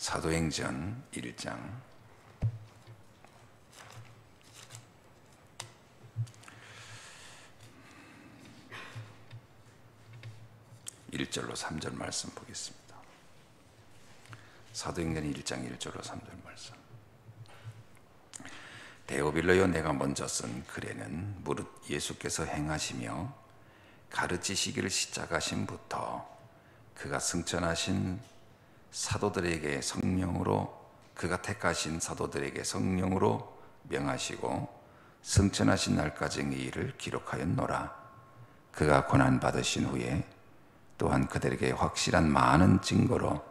사도행전 1장 1절로 3절 말씀 보겠습니다. 사도행전 1장 1절로 3절 말씀. 데오빌로여, 내가 먼저 쓴 글에는 무릇 예수께서 행하시며 가르치시기를 시작하심부터 그가 승천하신 사도들에게 성령으로, 그가 택하신 사도들에게 성령으로 명하시고 승천하신 날까지의 일을 기록하였노라. 그가 고난 받으신 후에 또한 그들에게 확실한 많은 증거로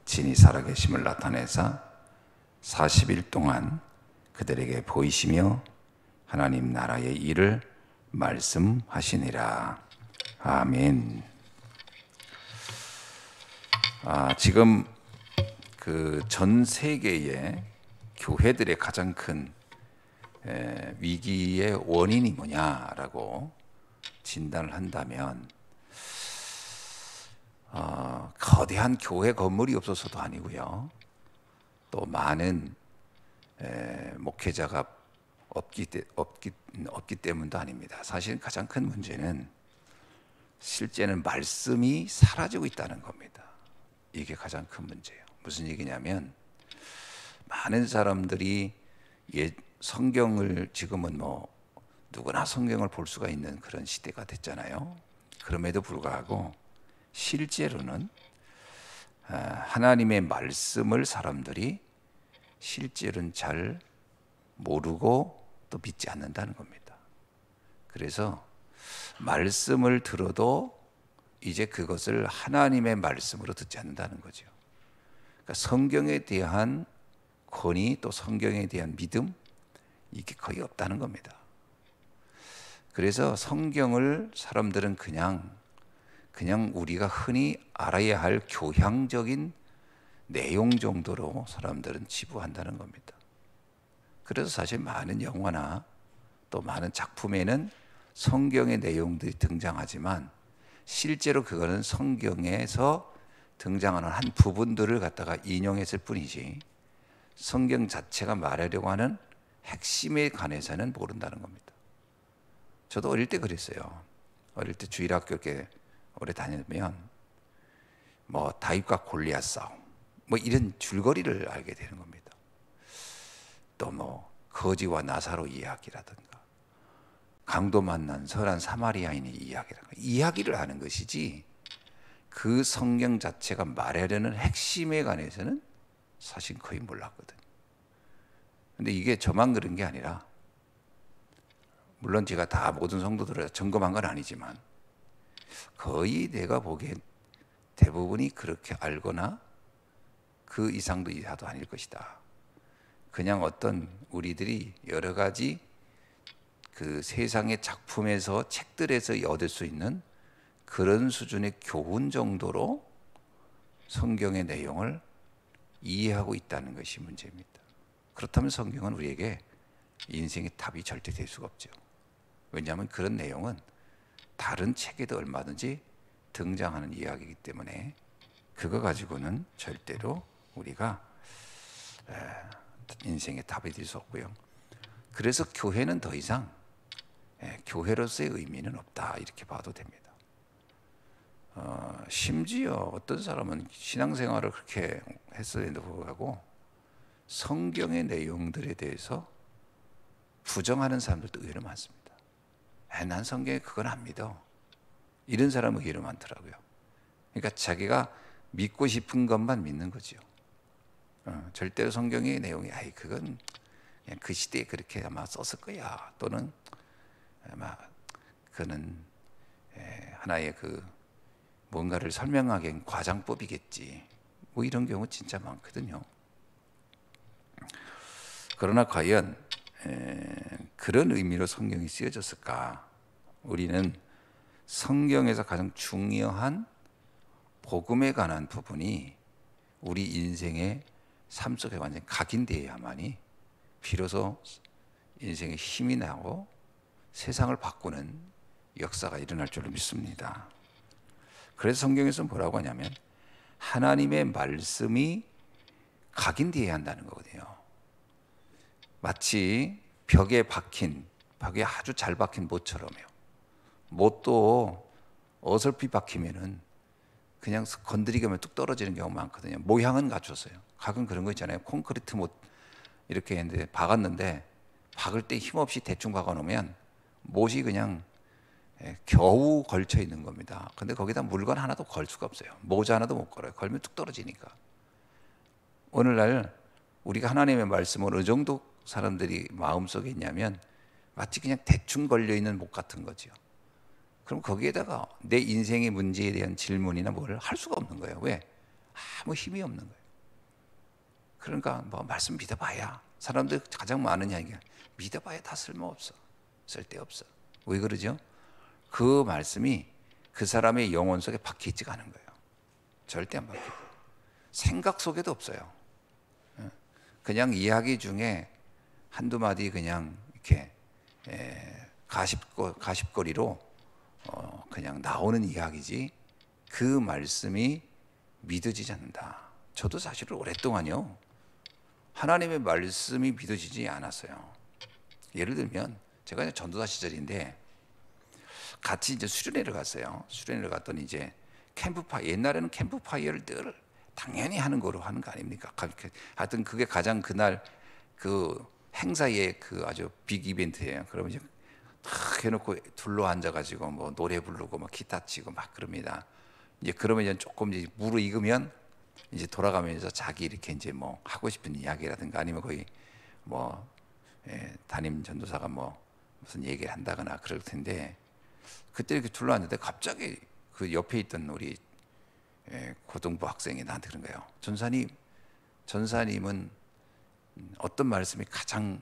진히 살아계심을 나타내사 40일 동안 그들에게 보이시며 하나님 나라의 일을 말씀하시니라. 아멘. 지금 그 전 세계의 교회들의 가장 큰 위기의 원인이 뭐냐라고 진단을 한다면 거대한 교회 건물이 없어서도 아니고요, 또 많은 목회자가 없기 때문도 아닙니다. 사실 가장 큰 문제는 실제는 말씀이 사라지고 있다는 겁니다. 이게 가장 큰 문제예요. 무슨 얘기냐면, 많은 사람들이 성경을, 지금은 누구나 성경을 볼 수가 있는 그런 시대가 됐잖아요. 그럼에도 불구하고 실제로는 하나님의 말씀을 사람들이 실제로는 잘 모르고 또 믿지 않는다는 겁니다. 그래서 말씀을 들어도 이제 그것을 하나님의 말씀으로 듣지 않는다는 거죠. 그러니까 성경에 대한 권위, 또 성경에 대한 믿음, 이게 거의 없다는 겁니다. 그래서 성경을 사람들은 그냥 우리가 흔히 알아야 할 교양적인 내용 정도로 사람들은 치부한다는 겁니다. 그래서 사실 많은 영화나 또 많은 작품에는 성경의 내용들이 등장하지만 실제로 그거는 성경에서 등장하는 한 부분들을 갖다가 인용했을 뿐이지 성경 자체가 말하려고 하는 핵심에 관해서는 모른다는 겁니다. 저도 어릴 때 그랬어요. 어릴 때 주일학교 이렇게 오래 다니면 다윗과 골리앗 싸움 이런 줄거리를 알게 되는 겁니다. 또 거지와 나사로 이야기라든가 강도 만난 선한 사마리아인의 이야기를 하는 것이지 그 성경 자체가 말하려는 핵심에 관해서는 사실 거의 몰랐거든요. 근데 이게 저만 그런 게 아니라, 물론 제가 다 모든 성도들을 점검한 건 아니지만 거의 내가 보기엔 대부분이 그렇게 알거나 그 이상도 이하도 아닐 것이다. 그냥 어떤 우리들이 여러 가지 그 세상의 작품에서, 책들에서 얻을 수 있는 그런 수준의 교훈 정도로 성경의 내용을 이해하고 있다는 것이 문제입니다. 그렇다면 성경은 우리에게 인생의 답이 절대 될 수가 없죠. 왜냐하면 그런 내용은 다른 책에도 얼마든지 등장하는 이야기이기 때문에 그거 가지고는 절대로 우리가 인생의 답이 될 수 없고요. 그래서 교회는 더 이상 교회로서의 의미는 없다, 이렇게 봐도 됩니다. 심지어 어떤 사람은 신앙생활을 그렇게 했음에도 불구하고 성경의 내용들에 대해서 부정하는 사람들도 의외로 많습니다. 난 성경에 그건 안 믿어, 이런 사람은 의외로 많더라고요. 그러니까 자기가 믿고 싶은 것만 믿는 거죠. 절대로 성경의 내용이 그건 그냥 그 시대에 그렇게 아마 썼을 거야, 또는 아마 그는 하나의 뭔가를 설명하기엔 과장법이겠지, 이런 경우 진짜 많거든요. 그러나 과연 그런 의미로 성경이 쓰여졌을까? 우리는 성경에서 가장 중요한 복음에 관한 부분이 우리 인생의 삶 속에 완전히 각인되어야만이 비로소 인생에 힘이 나고 세상을 바꾸는 역사가 일어날 줄로 믿습니다. 그래서 성경에서 뭐라고 하냐면, 하나님의 말씀이 각인되어야 한다는 거거든요. 마치 벽에 아주 잘 박힌 못처럼요. 못도 어설피 박히면은 그냥 건드리기만 뚝 떨어지는 경우가 많거든요. 모양은 갖췄어요. 각은 그런 거 있잖아요. 콘크리트 못 이렇게 했는데 박았는데 박을 때 힘없이 대충 박아 놓으면 못이 그냥 겨우 걸쳐 있는 겁니다. 근데 거기다 물건 하나도 걸 수가 없어요. 모자 하나도 못 걸어요. 걸면 뚝 떨어지니까. 오늘날 우리가 하나님의 말씀을 어느 정도 사람들이 마음속에 있냐면 마치 그냥 대충 걸려 있는 못 같은 거죠. 그럼 거기에다가 내 인생의 문제에 대한 질문이나 뭘 할 수가 없는 거예요. 왜? 아무 힘이 없는 거예요. 그러니까 뭐 말씀 믿어봐야, 사람들 가장 많은 이야기가 믿어봐야 다 쓸모없어, 쓸데없어. 왜 그러죠? 그 말씀이 그 사람의 영혼 속에 박혀 있지가 않은 거예요. 절대 안 박혀요. 생각 속에도 없어요. 그냥 이야기 중에 한두 마디 그냥 이렇게 가십거리로 그냥 나오는 이야기지 그 말씀이 믿어지지 않는다. 저도 사실은 오랫동안요 하나님의 말씀이 믿어지지 않았어요. 예를 들면 제가 전도사 시절인데 같이 이제 수련회를 갔어요. 수련회를 갔더니 이제 캠프파이어, 옛날에는 캠프파이어를 늘 당연히 하는 거로 하는 거 아닙니까? 하여튼 그게 가장 그날 그 행사의 그 아주 빅 이벤트예요. 그러면 이제 탁 해놓고 둘러 앉아가지고 뭐 노래 부르고 막 기타 치고 막 그럽니다. 이제 그러면 이제 조금 이제 무르익으면 이제 돌아가면서 자기 이렇게 이제 뭐 하고 싶은 이야기라든가 아니면 거의 뭐 담임 전도사가 뭐 무슨 얘기를 한다거나 그럴 텐데 그때 이렇게 둘러 앉는데 갑자기 그 옆에 있던 우리 고등부 학생이 나한테 그런 거예요. 전사님은 어떤 말씀이 가장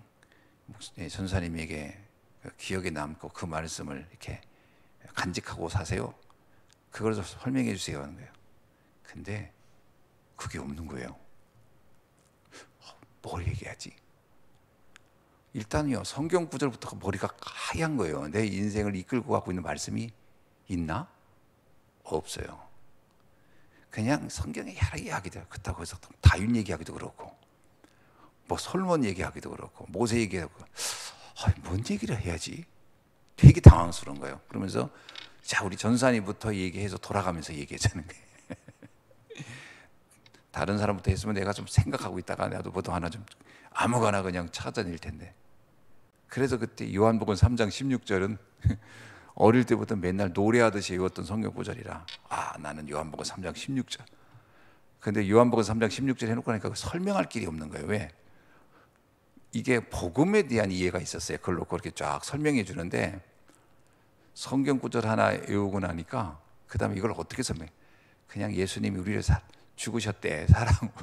전사님에게 기억에 남고 그 말씀을 이렇게 간직하고 사세요? 그걸 좀 설명해 주세요 하는 거예요. 근데 그게 없는 거예요. 뭘 얘기하지? 일단요 성경 구절부터 머리가 하얀 거예요. 내 인생을 이끌고 가고 있는 말씀이 있나? 없어요. 그냥 성경에 여러 이야기들, 그렇다고 해서 다윗 얘기하기도 그렇고 뭐 솔몬 얘기하기도 그렇고 모세 얘기하고 뭔 얘기를 해야지? 되게 당황스러운 거예요. 그러면서 자 우리 전산이부터 얘기해서 돌아가면서 얘기하자는 거예요. 다른 사람부터 했으면 내가 좀 생각하고 있다가 나도 보통 하나 좀 아무거나 그냥 찾아낼 텐데. 그래서 그때 요한복음 3장 16절은 어릴 때부터 맨날 노래하듯이 외웠던 성경 구절이라 나는 요한복음 3장 16절. 근데 요한복음 3장 16절 해놓고 나니까 설명할 길이 없는 거예요. 왜? 이게 복음에 대한 이해가 있었어요. 그걸 놓고 이렇게 쫙 설명해 주는데 성경 구절 하나 외우고 나니까 그 다음에 이걸 어떻게 설명해? 그냥 예수님이 우리를 죽으셨대, 사랑으로.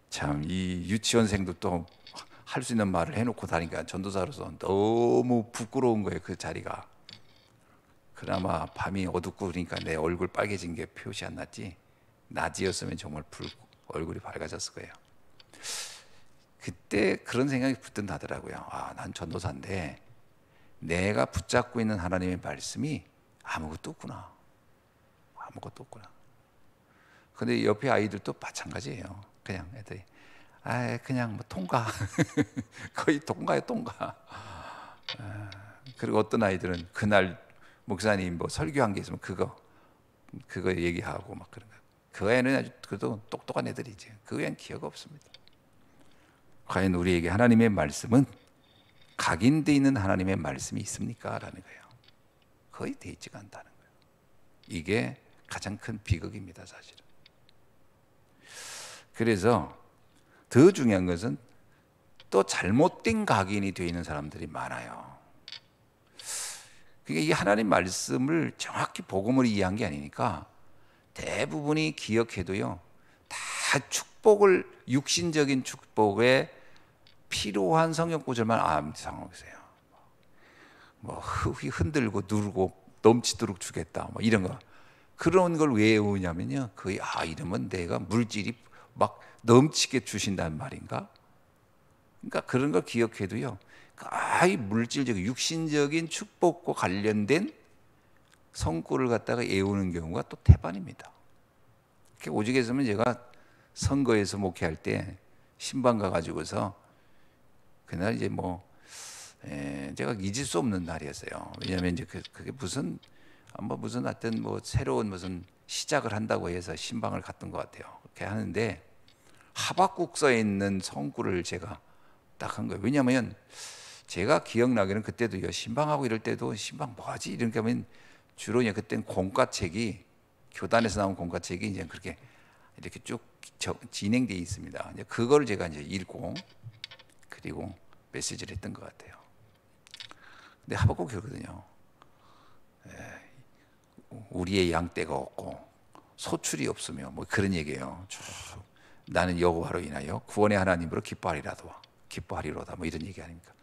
참 이 유치원생도 또 할 수 있는 말을 해놓고 다니까 전도사로서 너무 부끄러운 거예요. 그 자리가. 그나마 밤이 어둡고 그러니까 내 얼굴 빨개진 게 표시 안 났지, 낮이었으면 정말 얼굴이 밝아졌을 거예요. 그때 그런 생각이 붙든다더라고요. 난 전도사인데 내가 붙잡고 있는 하나님의 말씀이 아무것도 없구나. 아무것도 없구나. 근데 옆에 아이들도 마찬가지예요. 그냥 애들이 그냥 뭐 통과. 거의 통과예요, 통과. 그리고 어떤 아이들은 그날 목사님 뭐 설교한 게 있으면 그거 얘기하고 막 그런 거. 그 애는 아주 그래도 똑똑한 애들이지. 그 외엔 기억 없습니다. 과연 우리에게 하나님의 말씀은 각인되어 있는 하나님의 말씀이 있습니까? 라는 거예요. 거의 되어 있지가 않다는 거예요. 이게 가장 큰 비극입니다, 사실은. 그래서 더 중요한 것은 또 잘못된 각인이 되어 있는 사람들이 많아요. 그게 이 하나님 말씀을 정확히 복음으로 이해한 게 아니니까 대부분이 기억해도요, 다 축복을, 육신적인 축복에 필요한 성경 구절만 암송하고 있어요. 뭐 흔들고 누르고 넘치도록 주겠다, 뭐 이런 거. 그런 걸 왜 외우냐면요, 거의 이러면 내가 물질이 막 넘치게 주신다는 말인가? 그러니까 그런 걸 기억해도요, 거의 물질적, 육신적인 축복과 관련된 성구를 갖다가 외우는 경우가 또 태반입니다. 오직했으면 제가 선거에서 목회할 때 신방 가가지고서 그날 이제 제가 잊을 수 없는 날이었어요. 왜냐하면 이제 그게 무슨 하여튼 새로운 무슨 시작을 한다고 해서 신방을 갔던 것 같아요. 그렇게 하는데 하박국서에 있는 성구를 제가 딱 한 거예요. 왜냐하면 제가 기억나기는 그때도 신방하고 이럴 때도 신방 뭐하지 이렇게 하면 주로 그때는 공과책이 교단에서 나온 공과책이 이제 그렇게 이렇게 쭉 진행되어 있습니다. 이제 그걸 제가 이제 읽고 그리고 메시지를 했던 것 같아요. 근데 하박국이 그러거든요. 우리의 양떼가 없고 소출이 없으며 그런 얘기예요. 쭉 나는 여호와로 인하여 구원의 하나님으로 기뻐하리로다 이런 얘기 아닙니까?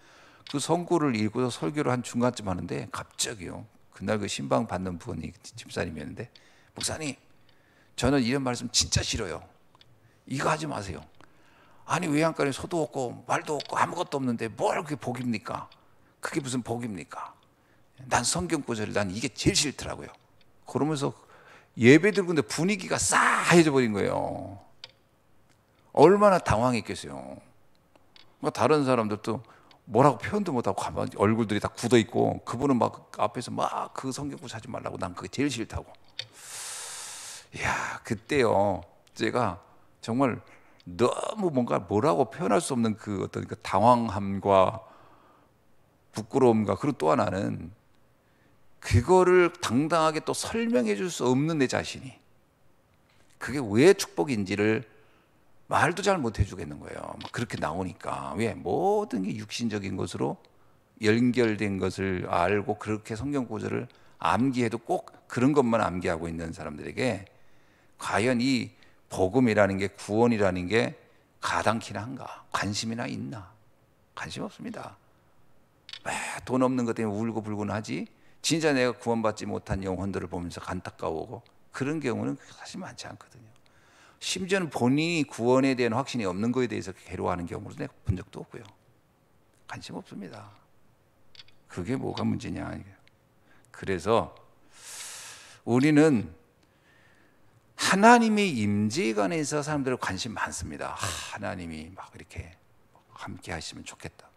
그 성구를 읽고서 설교를 한 중간쯤 하는데 갑자기요. 그날 그 신방 받는 분이 집사님이었는데 목사님 저는 이런 말씀 진짜 싫어요. 이거 하지 마세요. 아니 외양간에 소도 없고 말도 없고 아무것도 없는데 뭘 그게 복입니까? 그게 무슨 복입니까? 난 성경 구절 난 이게 제일 싫더라고요. 그러면서 예배 드리고 근데 분위기가 싸해져 버린 거예요. 얼마나 당황했겠어요. 다른 사람들도 뭐라고 표현도 못하고 가만히 얼굴들이 다 굳어 있고 그분은 막 앞에서 막 그 성경 구절 하지 말라고 난 그게 제일 싫다고. 이야 그때요 제가 정말 너무 뭐라고 표현할 수 없는 그 어떤 그 당황함과 부끄러움과 그리고 또 하나는 그거를 당당하게 또 설명해 줄 수 없는 내 자신이 그게 왜 축복인지를 말도 잘 못 해주겠는 거예요. 그렇게 나오니까 왜 모든 게 육신적인 것으로 연결된 것을 알고 그렇게 성경 구절을 암기해도 꼭 그런 것만 암기하고 있는 사람들에게 과연 이 복음이라는 게 구원이라는 게 가당키나 한가? 관심이나 있나? 관심 없습니다. 왜 돈 없는 것 때문에 울고 불고 하지? 진짜 내가 구원받지 못한 영혼들을 보면서 안타까워하고 그런 경우는 사실 많지 않거든요. 심지어는 본인이 구원에 대한 확신이 없는 것에 대해서 괴로워하는 경우를 내가 본 적도 없고요. 관심 없습니다. 그게 뭐가 문제냐. 그래서 우리는 하나님의 임재에 관해서 사람들은 관심 많습니다. 하나님이 막 이렇게 함께 하시면 좋겠다.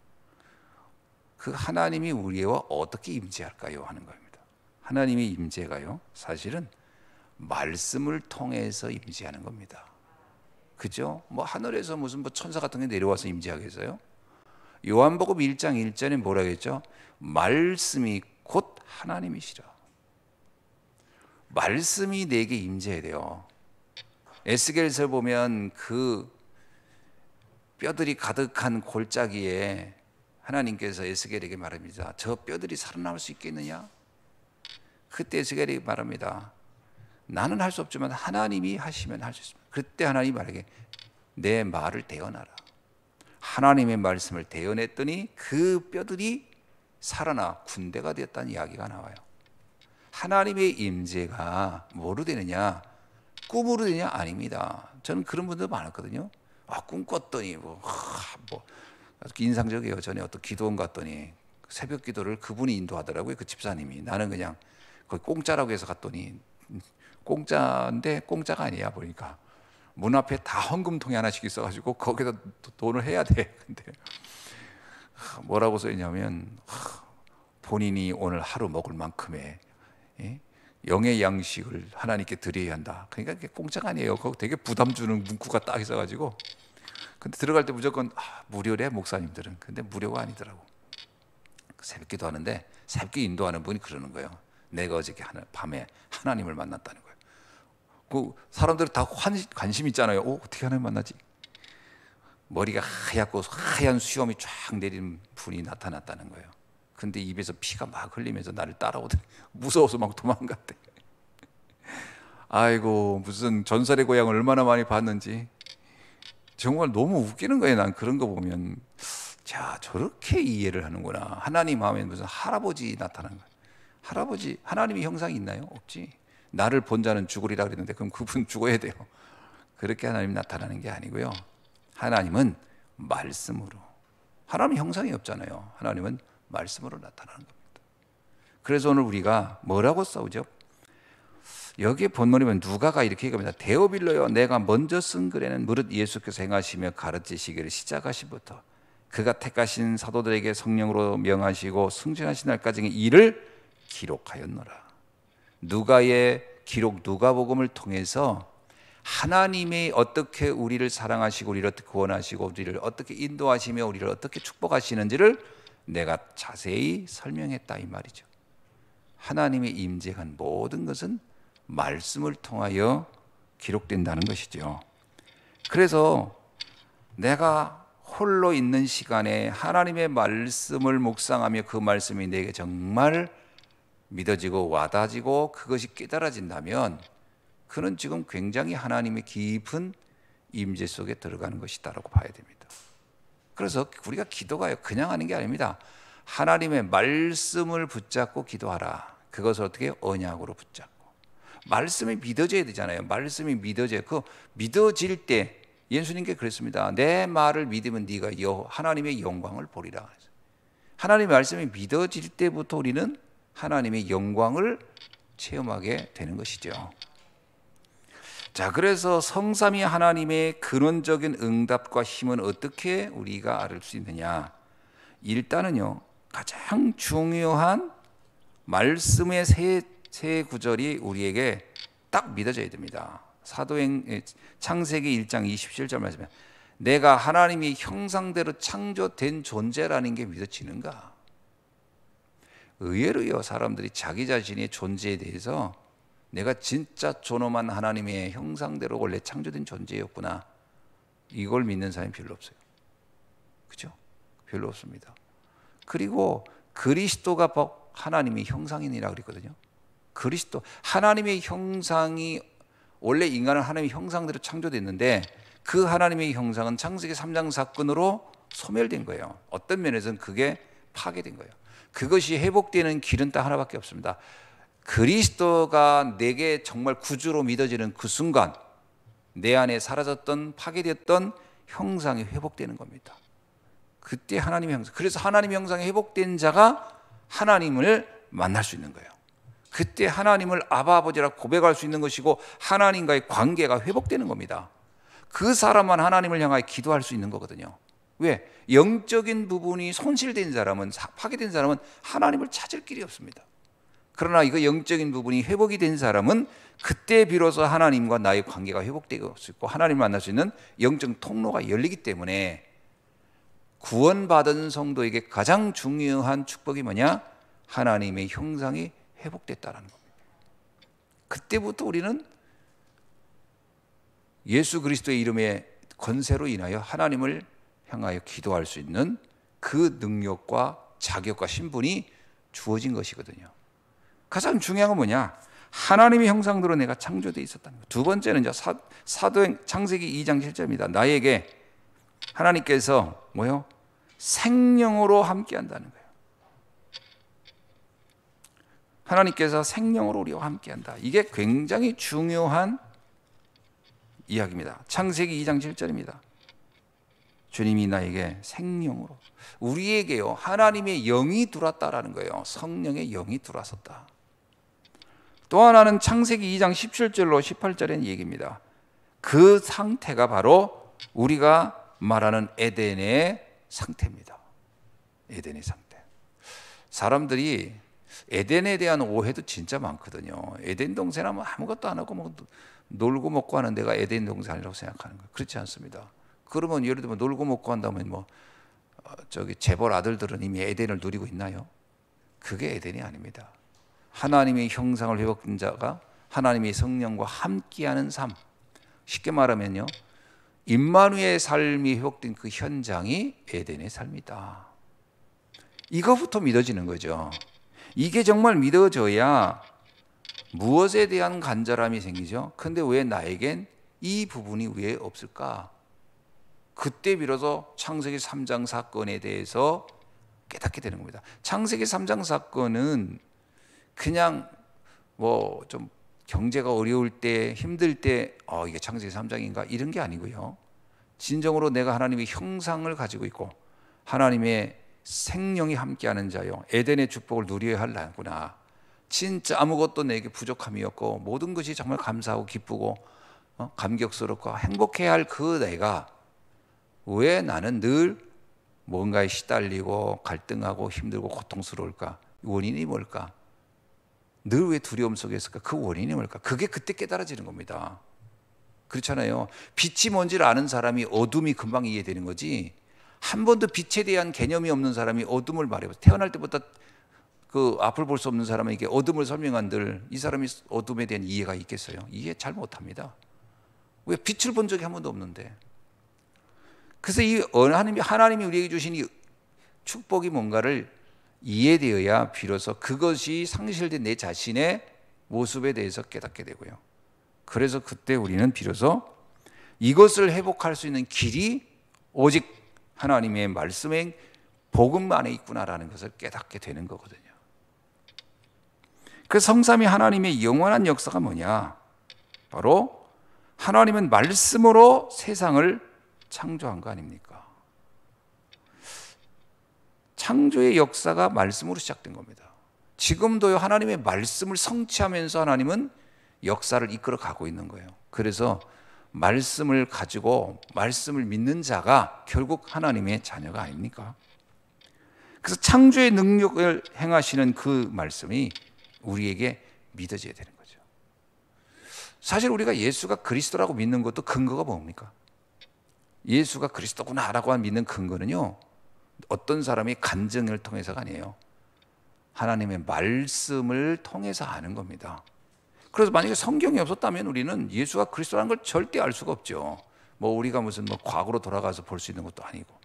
그 하나님이 우리와 어떻게 임재할까요? 하는 겁니다. 하나님의 임재가요, 사실은 말씀을 통해서 임재하는 겁니다. 그죠? 하늘에서 무슨 천사 같은 게 내려와서 임재하겠어요? 요한복음 1장 1절에 뭐라 했죠? 말씀이 곧 하나님이시라. 말씀이 내게 임재해야 돼요. 에스겔서 보면 그 뼈들이 가득한 골짜기에 하나님께서 에스겔에게 말합니다. 저 뼈들이 살아남을 수 있겠느냐? 그때 에스겔이 말합니다. 나는 할 수 없지만 하나님이 하시면 할 수 있습니다. 그때 하나님이 말하게 내 말을 대언하라. 하나님의 말씀을 대언했더니 그 뼈들이 살아나 군대가 되었다는 이야기가 나와요. 하나님의 임재가 뭐로 되느냐? 꿈으로 되냐? 아닙니다. 저는 그런 분들 많았거든요. 꿈 꿨더니 인상적이에요. 전에 어떤 기도원 갔더니 새벽 기도를 그분이 인도하더라고요. 그 집사님이. 나는 그냥 거의 공짜라고 해서 갔더니 공짜인데 공짜가 아니야 보니까. 문 앞에 다 헌금통이 하나씩 있어가지고 거기다 돈을 해야 돼. 근데 뭐라고 써있냐면 본인이 오늘 하루 먹을 만큼의 영의 양식을 하나님께 드려야 한다. 그러니까 그게 공짜가 아니에요. 그거 되게 부담 주는 문구가 딱 있어가지고. 근데 들어갈 때 무조건 무료래 목사님들은. 근데 무료가 아니더라고. 새벽기도 하는데 새벽기 인도하는 분이 그러는 거예요. 내가 어저께 밤에 하나님을 만났다는 거예요. 그 사람들은 다 관심 있잖아요. 어떻게 하나님 만나지? 머리가 하얗고 하얀 수염이 쫙 내리는 분이 나타났다는 거예요. 근데 입에서 피가 막 흘리면서 나를 따라오더니 무서워서 막 도망갔대. 아이고 무슨 전설의 고향을 얼마나 많이 봤는지 정말 너무 웃기는 거예요. 난 그런 거 보면 자 저렇게 이해를 하는구나. 하나님 마음에 무슨 할아버지 나타나는 거예요. 할아버지 하나님의 형상이 있나요? 없지. 나를 본 자는 죽으리라 그랬는데 그럼 그분 죽어야 돼요. 그렇게 하나님 나타나는 게 아니고요. 하나님은 말씀으로. 하나님 형상이 없잖아요. 하나님은 말씀으로 나타나는 겁니다. 그래서 오늘 우리가 뭐라고 싸우죠? 여기에 본문이면 누가가 이렇게 얘기합니다. 데오빌로여, 내가 먼저 쓴 글에는 무릇 예수께서 행하시며 가르치시기를 시작하시부터 그가 택하신 사도들에게 성령으로 명하시고 승천하신 날까지 의 일을 기록하였노라. 누가의 기록, 누가복음을 통해서 하나님이 어떻게 우리를 사랑하시고 우리를 어떻게 구원하시고 우리를 어떻게 인도하시며 우리를 어떻게 축복하시는지를 내가 자세히 설명했다 이 말이죠. 하나님의 임재한 모든 것은 말씀을 통하여 기록된다는 것이죠. 그래서 내가 홀로 있는 시간에 하나님의 말씀을 묵상하며 그 말씀이 내게 정말 믿어지고 와닿아지고 그것이 깨달아진다면 그는 지금 굉장히 하나님의 깊은 임재 속에 들어가는 것이다라고 봐야 됩니다. 그래서 우리가 기도가 그냥 하는 게 아닙니다. 하나님의 말씀을 붙잡고 기도하라. 그것을 어떻게 언약으로 붙잡고 말씀이 믿어져야 되잖아요. 말씀이 믿어져야 그 믿어질 때 예수님께 그랬습니다. 내 말을 믿으면 네가 하나님의 영광을 보리라. 하나님의 말씀이 믿어질 때부터 우리는 하나님의 영광을 체험하게 되는 것이죠. 자, 그래서 성삼위 하나님의 근원적인 응답과 힘은 어떻게 우리가 알 수 있느냐? 일단은요, 가장 중요한 말씀의 세 구절이 우리에게 딱 믿어져야 됩니다. 창세기 1장 27절 말씀에 내가 하나님의 형상대로 창조된 존재라는 게 믿어지는가? 의외로요, 사람들이 자기 자신의 존재에 대해서 내가 진짜 존엄한 하나님의 형상대로 원래 창조된 존재였구나, 이걸 믿는 사람이 별로 없어요. 그죠? 별로 없습니다. 그리고 그리스도가 하나님의 형상이니라 그랬거든요. 그리스도, 하나님의 형상이 원래 인간은 하나님의 형상대로 창조됐는데 그 하나님의 형상은 창세기 3장 사건으로 소멸된 거예요. 어떤 면에서는 그게 파괴된 거예요. 그것이 회복되는 길은 딱 하나밖에 없습니다. 그리스도가 내게 정말 구주로 믿어지는 그 순간 내 안에 사라졌던 파괴되었던 형상이 회복되는 겁니다. 그때 하나님의 형상, 그래서 하나님의 형상이 회복된 자가 하나님을 만날 수 있는 거예요. 그때 하나님을 아바 아버지라 고백할 수 있는 것이고 하나님과의 관계가 회복되는 겁니다. 그 사람만 하나님을 향하여 기도할 수 있는 거거든요. 왜? 영적인 부분이 손실된 사람은, 파괴된 사람은 하나님을 찾을 길이 없습니다. 그러나 이거 영적인 부분이 회복이 된 사람은 그때 비로소 하나님과 나의 관계가 회복될 수 있고 하나님을 만날 수 있는 영적 통로가 열리기 때문에 구원받은 성도에게 가장 중요한 축복이 뭐냐? 하나님의 형상이 회복됐다는 겁니다. 그때부터 우리는 예수 그리스도의 이름의 권세로 인하여 하나님을 향하여 기도할 수 있는 그 능력과 자격과 신분이 주어진 것이거든요. 가장 중요한 건 뭐냐? 하나님의 형상대로 내가 창조되어 있었다는 것. 두 번째는 사도행 창세기 2장 7절입니다. 나에게 하나님께서 뭐요? 생명으로 함께한다는 거예요. 하나님께서 생명으로 우리와 함께한다. 이게 굉장히 중요한 이야기입니다. 창세기 2장 7절입니다. 주님이 나에게 생명으로, 우리에게요 하나님의 영이 들어왔다라는 거예요. 성령의 영이 들어왔었다. 또 하나는 창세기 2장 17절로 18절의 얘기입니다. 그 상태가 바로 우리가 말하는 에덴의 상태입니다. 에덴의 상태. 사람들이 에덴에 대한 오해도 진짜 많거든요. 에덴 동산하면 아무것도 안 하고 뭐 놀고 먹고 하는 데가 에덴 동산이라고 생각하는 거예요. 그렇지 않습니다. 그러면 예를 들면 놀고 먹고 한다면 뭐 저기 재벌 아들들은 이미 에덴을 누리고 있나요? 그게 에덴이 아닙니다. 하나님의 형상을 회복한 자가 하나님의 성령과 함께하는 삶, 쉽게 말하면요, 임마누엘의 삶이 회복된 그 현장이 에덴의 삶이다. 이거부터 믿어지는 거죠. 이게 정말 믿어져야 무엇에 대한 간절함이 생기죠. 근데 왜 나에겐 이 부분이 왜 없을까? 그때 비로소 창세기 3장 사건에 대해서 깨닫게 되는 겁니다. 창세기 3장 사건은 그냥 뭐 좀 경제가 어려울 때, 힘들 때 이게 창세기 3장인가 이런 게 아니고요. 진정으로 내가 하나님의 형상을 가지고 있고 하나님의 생명이 함께하는 자요, 에덴의 축복을 누려야 하려구나. 진짜 아무것도 내게 부족함이 없고 모든 것이 정말 감사하고 기쁘고 감격스럽고 행복해야 할 그 내가 왜 나는 늘 뭔가에 시달리고 갈등하고 힘들고 고통스러울까? 원인이 뭘까? 늘 왜 두려움 속에 있을까? 그 원인이 뭘까? 그게 그때 깨달아지는 겁니다. 그렇잖아요. 빛이 뭔지를 아는 사람이 어둠이 금방 이해되는 거지, 한 번도 빛에 대한 개념이 없는 사람이 어둠을 말해보세요. 태어날 때부터 그 앞을 볼 수 없는 사람에게 어둠을 설명한들 이 사람이 어둠에 대한 이해가 있겠어요? 이해 잘 못합니다. 왜? 빛을 본 적이 한 번도 없는데. 그래서 이 하나님이 우리에게 주신 이 축복이 뭔가를 이해되어야 비로소 그것이 상실된 내 자신의 모습에 대해서 깨닫게 되고요. 그래서 그때 우리는 비로소 이것을 회복할 수 있는 길이 오직 하나님의 말씀의 복음 안에 있구나라는 것을 깨닫게 되는 거거든요. 그 성삼위 하나님의 영원한 역사가 뭐냐? 바로 하나님은 말씀으로 세상을 창조한 거 아닙니까? 창조의 역사가 말씀으로 시작된 겁니다. 지금도요, 하나님의 말씀을 성취하면서 하나님은 역사를 이끌어 가고 있는 거예요. 그래서 말씀을 가지고 말씀을 믿는 자가 결국 하나님의 자녀가 아닙니까? 그래서 창조의 능력을 행하시는 그 말씀이 우리에게 믿어져야 되는 거죠. 사실 우리가 예수가 그리스도라고 믿는 것도 근거가 뭡니까? 예수가 그리스도구나라고 믿는 근거는요, 어떤 사람이 간증을 통해서가 아니에요. 하나님의 말씀을 통해서 아는 겁니다. 그래서 만약에 성경이 없었다면 우리는 예수가 그리스도라는 걸 절대 알 수가 없죠. 우리가 무슨 과거로 돌아가서 볼 수 있는 것도 아니고,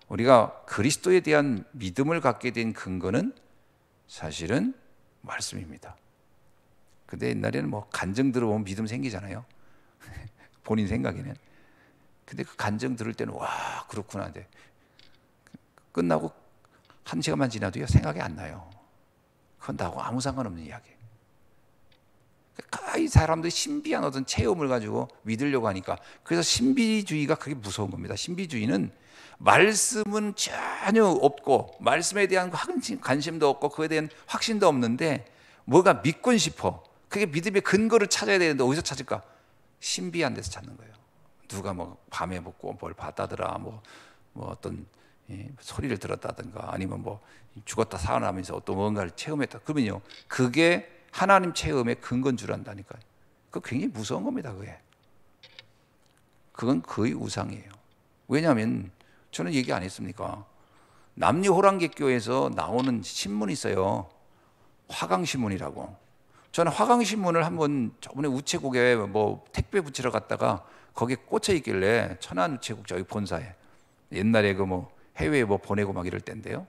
우리가 그리스도에 대한 믿음을 갖게 된 근거는 사실은 말씀입니다. 근데 옛날에는 간증 들어보면 믿음 생기잖아요. 본인 생각에는. 근데 그 간증 들을 때는 와, 그렇구나. 근데 끝나고 1시간만 지나도요, 생각이 안 나요. 그건 나하고 아무 상관없는 이야기예요. 이 사람들이 신비한 어떤 체험을 가지고 믿으려고 하니까, 그래서 신비주의가 그게 무서운 겁니다. 신비주의는 말씀은 전혀 없고 말씀에 대한 관심도 없고 그에 대한 확신도 없는데 뭐가 믿곤 싶어. 그게 믿음의 근거를 찾아야 되는데 어디서 찾을까? 신비한 데서 찾는 거예요. 누가 밤에 뭘 봤다더라, 어떤 소리를 들었다든가, 아니면 죽었다 살아나면서 어떤 뭔가를 체험했다. 그러면요, 그게 하나님 체험의 근거인 줄 안다니까요. 그거 굉장히 무서운 겁니다. 그건 거의 우상이에요. 왜냐하면 저는 얘기 안 했습니까? 남녀호랑객교에서 나오는 신문이 있어요. 화강신문이라고. 저는 화강신문을 한번 저번에 우체국에 택배 붙이러 갔다가 거기에 꽂혀 있길래, 천안우체국 저희 본사에, 옛날에 해외에 보내고 막 이럴 때인데요.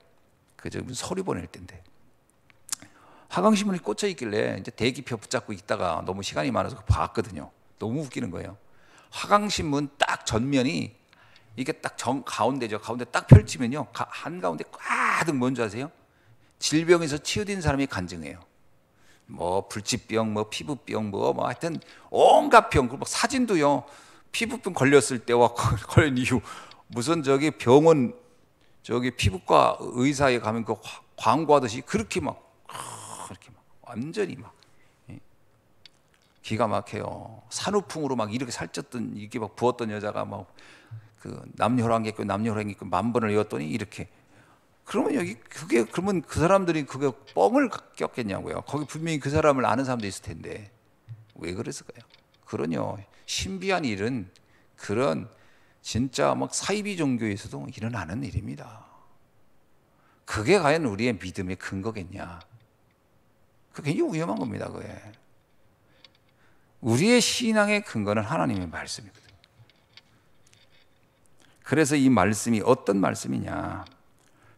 서류 보낼 때인데 화강신문이 꽂혀 있길래 이제 대기표 붙잡고 있다가 너무 시간이 많아서 봤거든요. 너무 웃기는 거예요. 화강신문 딱 전면이 이게 딱 가운데죠. 가운데 딱 펼치면요, 한가운데 꽉득 뭔지 아세요? 질병에서 치유된 사람이 간증해요. 불치병, 피부병, 하여튼 온갖 병. 그리고 사진도요, 피부병 걸렸을 때와 걸린 이후 무슨 병원 피부과 의사에 가면 그 광고하듯이 그렇게 완전히 기가 막혀요. 산후풍으로 이렇게 살쪘던, 이게 부었던 여자가 남녀호랑객교 10,000번을 외웠더니 이렇게. 그러면 그러면 그 사람들이 그게 뻥을 꼈겠냐고요. 거기 분명히 그 사람을 아는 사람도 있을 텐데 왜 그랬을까요? 그러뇨, 신비한 일은 그런 진짜 사이비 종교에서도 일어나는 일입니다. 그게 과연 우리의 믿음의 근거겠냐? 그게 굉장히 위험한 겁니다. 그게. 우리의 신앙의 근거는 하나님의 말씀이거든요. 그래서 이 말씀이 어떤 말씀이냐?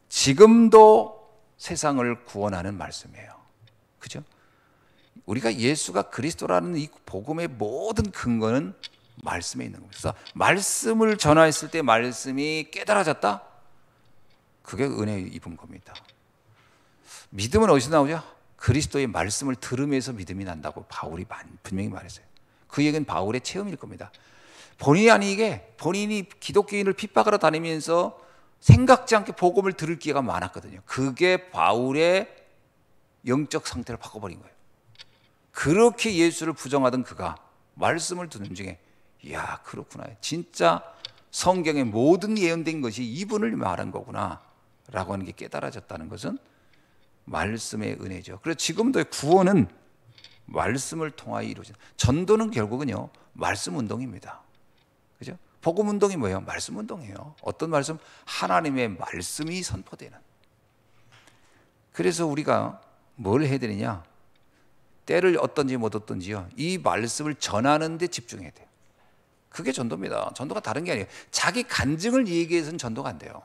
지금도 세상을 구원하는 말씀이에요. 그죠? 우리가 예수가 그리스도라는 이 복음의 모든 근거는 말씀에 있는 겁니다. 그래서 말씀을 전하였을 때 말씀이 깨달아졌다? 그게 은혜 입은 겁니다. 믿음은 어디서 나오죠? 그리스도의 말씀을 들으면서 믿음이 난다고 바울이 분명히 말했어요. 그 얘기는 바울의 체험일 겁니다. 본인이 아니게 본인이 기독교인을 핍박하러 다니면서 생각지 않게 복음을 들을 기회가 많았거든요. 그게 바울의 영적 상태를 바꿔버린 거예요. 그렇게 예수를 부정하던 그가 말씀을 듣는 중에 이야 그렇구나, 진짜 성경의 모든 예언된 것이 이분을 말한 거구나 라고 하는 게 깨달아졌다는 것은 말씀의 은혜죠. 그래서 지금도 구원은 말씀을 통하여 이루어진다. 전도는 결국은요 말씀 운동입니다. 그죠? 복음 운동이 뭐예요? 말씀 운동이에요. 어떤 말씀? 하나님의 말씀이 선포되는. 그래서 우리가 뭘 해야 되느냐? 때를 얻든지 못 얻든지요, 이 말씀을 전하는 데 집중해야 돼요. 그게 전도입니다. 전도가 다른 게 아니에요. 자기 간증을 얘기해서는 전도가 안 돼요.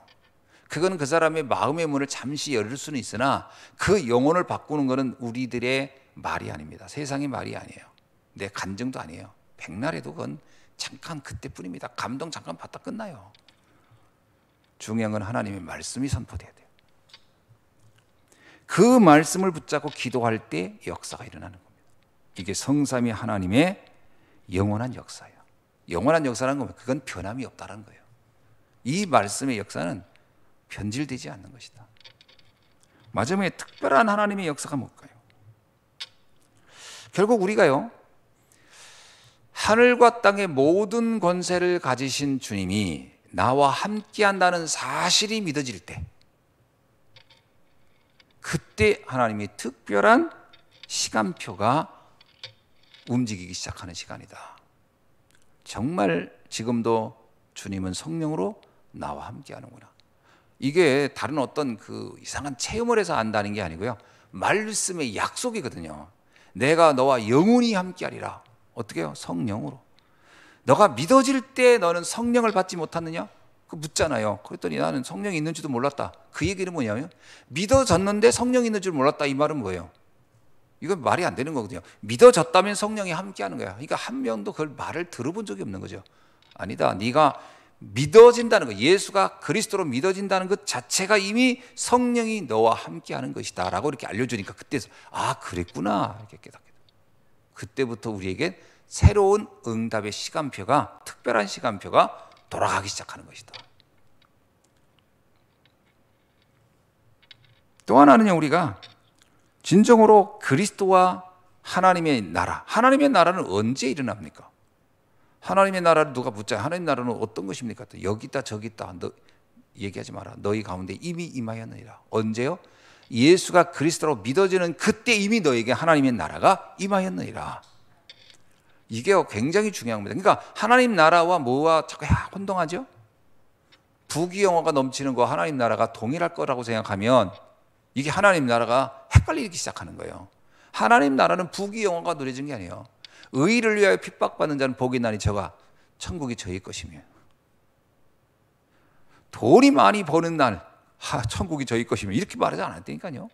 그거는 그 사람의 마음의 문을 잠시 열을 수는 있으나 그 영혼을 바꾸는 것은 우리들의 말이 아닙니다. 세상의 말이 아니에요. 내 간증도 아니에요. 백날에도 그건 잠깐 그때뿐입니다. 감동 잠깐 받다 끝나요. 중요한 건 하나님의 말씀이 선포돼야 돼요. 그 말씀을 붙잡고 기도할 때 역사가 일어나는 겁니다. 이게 성삼위 하나님의 영원한 역사예요. 영원한 역사라는 건 그건 변함이 없다는 거예요. 이 말씀의 역사는 변질되지 않는 것이다. 마지막에 특별한 하나님의 역사가 뭘까요? 결국 우리가요, 하늘과 땅의 모든 권세를 가지신 주님이 나와 함께 한다는 사실이 믿어질 때, 그때 하나님이 특별한 시간표가 움직이기 시작하는 시간이다. 정말 지금도 주님은 성령으로 나와 함께 하는구나. 이게 다른 어떤 그 이상한 체험을 해서 안다는 게 아니고요, 말씀의 약속이거든요. 내가 너와 영원히 함께 하리라. 어떻게 해요? 성령으로. 너가 믿어질 때 너는 성령을 받지 못하느냐? 그 묻잖아요. 그랬더니 나는 성령이 있는 줄도 몰랐다. 그 얘기는 뭐냐면 믿어졌는데 성령이 있는 줄 몰랐다. 이 말은 뭐예요? 이건 말이 안 되는 거거든요. 믿어졌다면 성령이 함께 하는 거야. 그러니까 한 명도 그걸 말을 들어본 적이 없는 거죠. 아니다. 네가 믿어진다는 거, 예수가 그리스도로 믿어진다는 것 자체가 이미 성령이 너와 함께 하는 것이다 라고 이렇게 알려주니까 그때서 아 그랬구나 이렇게 깨닫게 돼요. 그때부터 우리에게 새로운 응답의 시간표가, 특별한 시간표가 돌아가기 시작하는 것이다. 또 하나는요, 우리가 진정으로 그리스도와 하나님의 나라는 언제 일어납니까? 하나님의 나라를 누가 묻자. 하나님의 나라는 어떤 것입니까? 여기 있다 저기 있다 너 얘기하지 마라. 너희 가운데 이미 임하였느니라. 언제요? 예수가 그리스도로 믿어지는 그때 이미 너에게 하나님의 나라가 임하였느니라. 이게 굉장히 중요한 겁니다. 그러니까 하나님 나라와 뭐와 자꾸 혼동하죠? 부귀영화가 넘치는 거 하나님 나라가 동일할 거라고 생각하면 이게 하나님 나라가 헷갈리기 시작하는 거예요. 하나님 나라는 부귀영화가 누려진 게 아니에요. 의를 위하여 핍박받는 자는 복이 나니 저가 천국이 저의 것이며, 돈이 많이 버는 날 천국이 저의 것이며 이렇게 말하지 않았다니까요.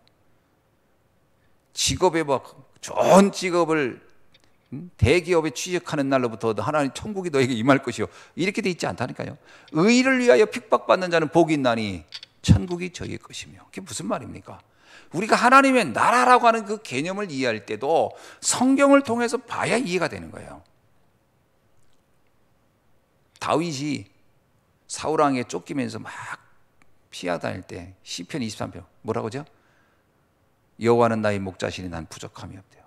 직업에 막 좋은 직업을 대기업에 취직하는 날로부터 하나님 천국이 너에게 임할 것이요 이렇게 돼 있지 않다니까요. 의를 위하여 핍박받는 자는 복이 있나니 천국이 저의 것이며. 그게 무슨 말입니까? 우리가 하나님의 나라라고 하는 그 개념을 이해할 때도 성경을 통해서 봐야 이해가 되는 거예요. 다윗이 사울왕에 쫓기면서 막 피하다닐 때 시편 23편 뭐라고 하죠? 여호와는 나의 목자시니 난 부족함이 없대요.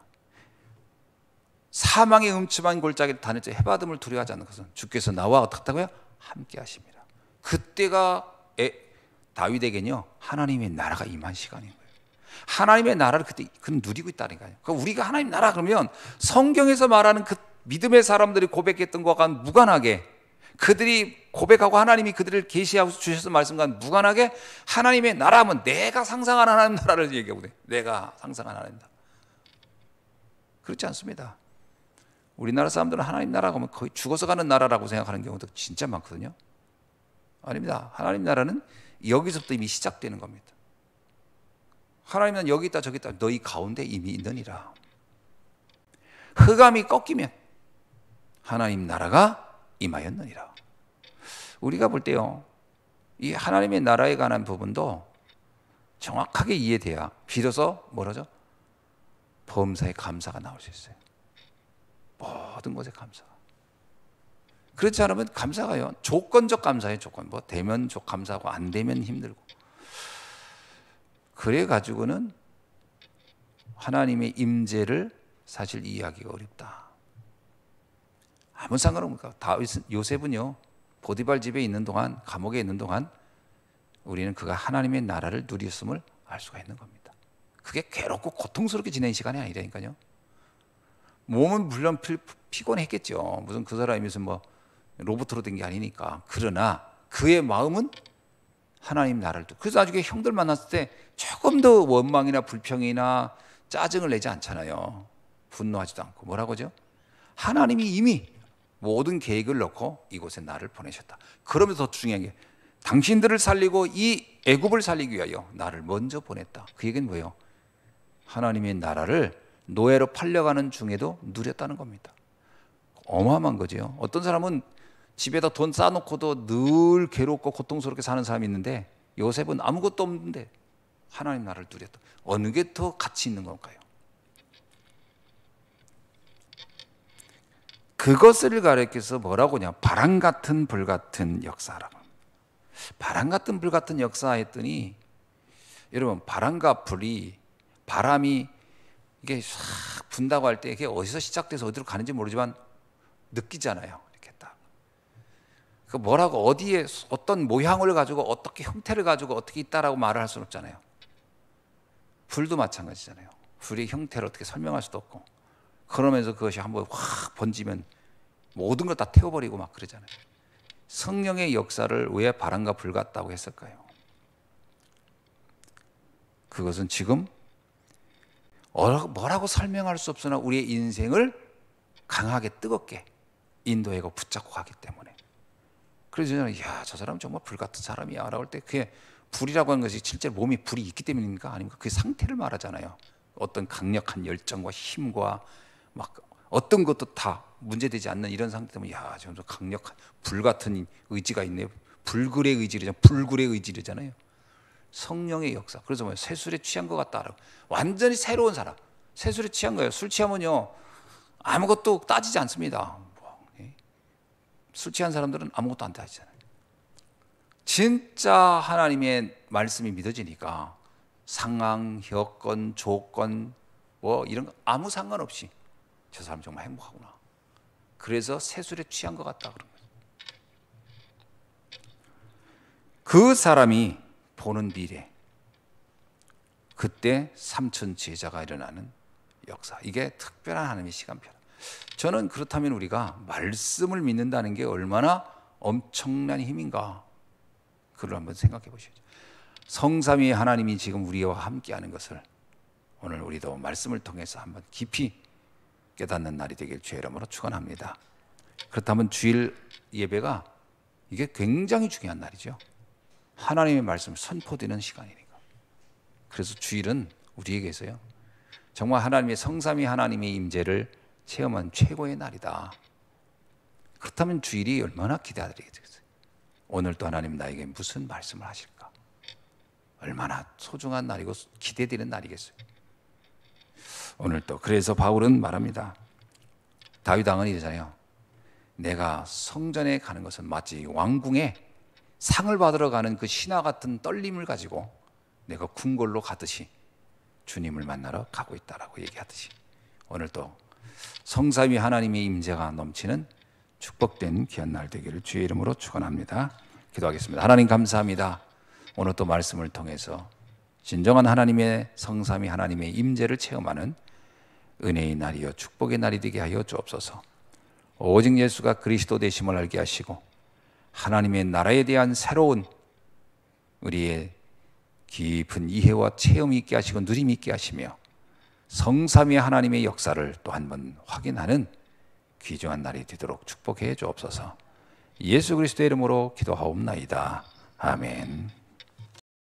사망의 음침한 골짜기를 다닐 때 해받음을 두려워하지 않는 것은 주께서 나와 어떻다고요? 함께 하십니다. 그때가 다윗에게는요 하나님의 나라가 임한 시간인 거예요. 하나님의 나라를 그때 그는 누리고 있다니까요. 그러니까 우리가 하나님 나라 그러면 성경에서 말하는 그 믿음의 사람들이 고백했던 것과 무관하게, 그들이 고백하고 하나님이 그들을 계시하고 주셔서 말씀과 무관하게 하나님의 나라면 내가 상상하는 하나님 나라를 얘기하고 돼. 내가 상상하는 하나님 나라. 그렇지 않습니다. 우리나라 사람들은 하나님 나라가 하면 거의 죽어서 가는 나라라고 생각하는 경우도 진짜 많거든요. 아닙니다. 하나님 나라는 여기서부터 이미 시작되는 겁니다. 하나님은 여기 있다 저기 있다 너희 가운데 이미 있느니라. 흑암이 꺾이면 하나님 나라가 임하였느니라. 우리가 볼 때요 이 하나님의 나라에 관한 부분도 정확하게 이해돼야 비로소 뭐라죠? 범사에 감사가 나올 수 있어요. 모든 것에 감사가. 그렇지 않으면 감사가요 조건적 감사예요. 조건 뭐 되면 감사하고 안 되면 힘들고. 그래 가지고는 하나님의 임재를 사실 이해하기가 어렵다. 아무 상관없습니까? 요셉은요, 보디발 집에 있는 동안, 감옥에 있는 동안 우리는 그가 하나님의 나라를 누렸음을 알 수가 있는 겁니다. 그게 괴롭고 고통스럽게 지낸 시간이 아니라니까요. 몸은 물론 피곤했겠죠. 무슨 그 사람이 무슨 뭐 로봇으로 된 게 아니니까. 그러나 그의 마음은 하나님 나라를 두고, 그래서 나중에 형들 만났을 때 조금 더 원망이나 불평이나 짜증을 내지 않잖아요. 분노하지도 않고. 뭐라고 하죠? 하나님이 이미 모든 계획을 넣고 이곳에 나를 보내셨다. 그러면서 더 중요한 게, 당신들을 살리고 이 애굽을 살리기 위하여 나를 먼저 보냈다. 그 얘기는 뭐예요? 하나님의 나라를 노예로 팔려가는 중에도 누렸다는 겁니다. 어마어마한 거죠. 어떤 사람은 집에다 돈 쌓아놓고도 늘 괴롭고 고통스럽게 사는 사람이 있는데, 요셉은 아무것도 없는데 하나님 나라를 누렸다. 어느 게 더 가치 있는 걸까요? 그것을 가리켜서 뭐라고 하냐? 바람 같은 불 같은 역사라고. 바람 같은 불 같은 역사 했더니, 여러분, 바람과 불이, 바람이 이게 싹 분다고 할 때 이게 어디서 시작돼서 어디로 가는지 모르지만 느끼잖아요. 이렇게 딱. 그 뭐라고, 어디에 어떤 모양을 가지고 어떻게 형태를 가지고 어떻게 있다라고 말을 할 수는 없잖아요. 불도 마찬가지잖아요. 불의 형태를 어떻게 설명할 수도 없고, 그러면서 그것이 한번 확 번지면 모든 걸 다 태워버리고 막 그러잖아요. 성령의 역사를 왜 바람과 불 같다고 했을까요? 그것은 지금 뭐라고 설명할 수 없으나 우리의 인생을 강하게 뜨겁게 인도하고 붙잡고 가기 때문에. 그래서 저는, 야, 저 사람 정말 불 같은 사람이야 라고 할 때, 그게 불이라고 하는 것이 실제 몸이 불이 있기 때문입니까? 아니면 그 상태를 말하잖아요. 어떤 강력한 열정과 힘과 막 어떤 것도 다 문제되지 않는 이런 상태 때문에, 야, 좀 강력한 불 같은 의지가 있네요. 불굴의 의지잖아요. 불굴의 의지잖아요. 성령의 역사. 그래서 뭐 새술에 취한 것 같다. 완전히 새로운 사람. 새술에 취한 거예요. 술 취하면요, 아무것도 따지지 않습니다. 술 취한 사람들은 아무것도 안 따지잖아요. 진짜 하나님의 말씀이 믿어지니까 상황, 여건, 조건 뭐 이런 거 아무 상관없이 저 사람 정말 행복하구나. 그래서 새술에 취한 것 같다 그런 거예요. 그 사람이 보는 미래, 그때 삼천 제자가 일어나는 역사, 이게 특별한 하나님의 시간표. 저는 그렇다면 우리가 말씀을 믿는다는 게 얼마나 엄청난 힘인가, 그걸 한번 생각해 보시죠. 성삼위 하나님이 지금 우리와 함께하는 것을 오늘 우리도 말씀을 통해서 한번 깊이 깨닫는 날이 되길 주의 이름으로 축원합니다. 그렇다면 주일 예배가 이게 굉장히 중요한 날이죠. 하나님의 말씀을 선포되는 시간이니까. 그래서 주일은 우리에게서요, 정말 하나님의 성삼위 하나님의 임재를 체험한 최고의 날이다. 그렇다면 주일이 얼마나 기대되겠어요. 오늘 또 하나님 나에게 무슨 말씀을 하실까? 얼마나 소중한 날이고 기대되는 날이겠어요. 오늘 또 그래서 바울은 말합니다. 다윗 왕은 이러잖아요. 내가 성전에 가는 것은 마치 왕궁에 상을 받으러 가는 그 신화 같은 떨림을 가지고 내가 궁궐로 가듯이 주님을 만나러 가고 있다라고 얘기하듯이, 오늘 또 성삼위 하나님의 임재가 넘치는 축복된 귀한 날 되기를 주의 이름으로 축원합니다. 기도하겠습니다. 하나님 감사합니다. 오늘 또 말씀을 통해서 진정한 하나님의 성삼위 하나님의 임재를 체험하는 은혜의 날이요 축복의 날이 되게 하여 주옵소서. 오직 예수가 그리스도 되심을 알게 하시고 하나님의 나라에 대한 새로운 우리의 깊은 이해와 체험이 있게 하시고 누림이 있게 하시며 성삼위 하나님의 역사를 또 한 번 확인하는 귀중한 날이 되도록 축복해 주옵소서. 예수 그리스도의 이름으로 기도하옵나이다. 아멘.